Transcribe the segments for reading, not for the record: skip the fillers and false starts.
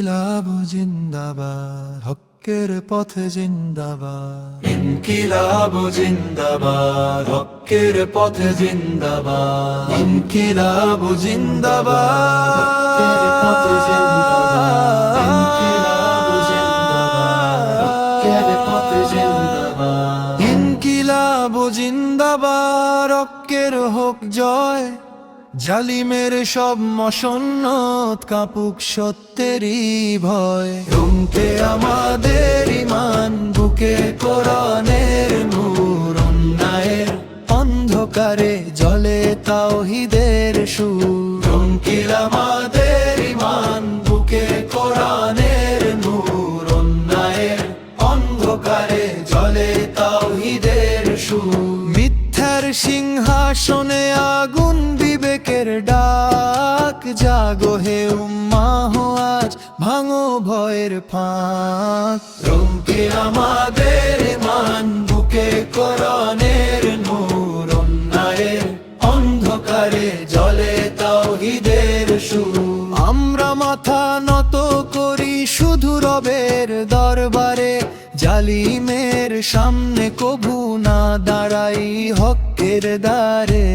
ইনকিলাব জিন্দাবাদ, হকের পথে জিন্দাবাদ। ইনকিলাব জিন্দাবাদ, হকের পথে জিন্দাবাদ। ইনকিলাব জিন্দাবাদ, হকের পথে জিন্দাবাদ। ইনকিলাব জিন্দাবাদ, হকের পথে জিন্দাবাদ। ইনকিলাব জিন্দাবাদ, হকের হোক জয়। জালিমের সব মসন্নত কাপুক সত্যেরই ভয়। রুমতে আমাদের ইমান, বুকে কোরআনের নূর। অন্যায়ের অন্ধকারে জ্বলে তাওহীদের সুর। রুমকিল আমাদের ইমান, বুকে কোরআনের নূর। অন্যায়ের অন্ধকারে জ্বলে তাওহীদের সুর। মিথ্যার সিংহাসনে আগুন বিবেকের ডাক। জাগো হে উম্মাহ আজ, ভাঙো ভয়ের ফাঁক। রুমকিল আমাদের ইমান, বুকে কোরআনের নূর। অন্যায়ের অন্ধকারে জ্বলে তাওহীদের সুর। আমরা মাথা নত করি শুধু রবের দরবারে। জালিমের সামনে কভু না দাঁড়াই হকের দ্বারে।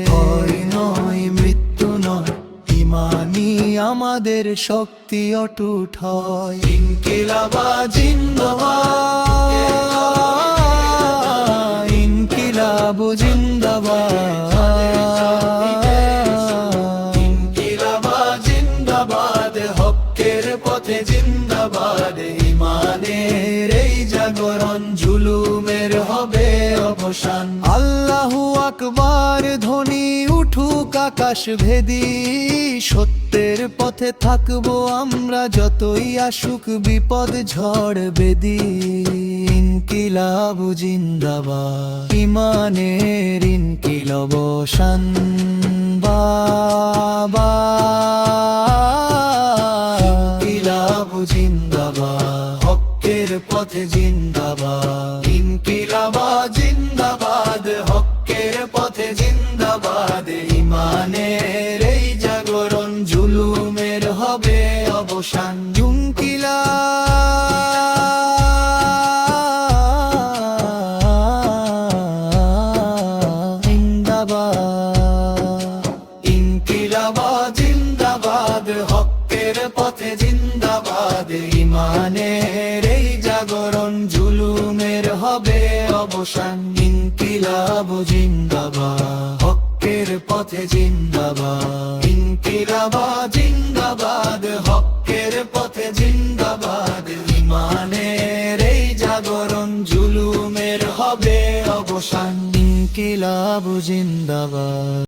ভয় নয়, মৃত্যু নয়, ইমানই আমাদের শক্তি অটুট হয়। ইনকিলাব জিন্দাবাদ, ইনকিলাব জিন্দাবাদ। ইনকিলাব জিন্দাবাদ, হকের পথে জিন্দাবাদ। ইমানের এই জাগরণ, জুলুমের হবে অবসান। আল্লাহু আকবার ধ্বনি উঠুক আকাশ ভেদি। সত্যের পথে থাকবো আমরা, যতই আসুক বিপদ ঝড় বেদি। ইনকিলাব জিন্দাবাদ, ইমানের ইনকিলাব শান বাবা। ইনকিলাব জিন্দাবাদ, হকের পথে জিন্দাবাদ। ইনকিলাব জিন্দাবাদ, হকের পথে জিন্দাবাদ। ইমানের এই জাগরণ, জুলুমের হবে অবসান। ইনকিলাব জিন্দাবাদ, হকের পথে জিন্দাবাদ। ইমানের এই জাগরণ, জুলুমের হবে অবসান। ইনকিলাব জিন্দাবাদ, হকের পথে জিন্দাবাদ। ইনকিলাব জিন্দাবাদ, হকের পথে জিন্দাবাদ। ইমানের এই জাগরণ, জুলুমের হবে অবসান। ইনকিলাব জিন্দাবাদ।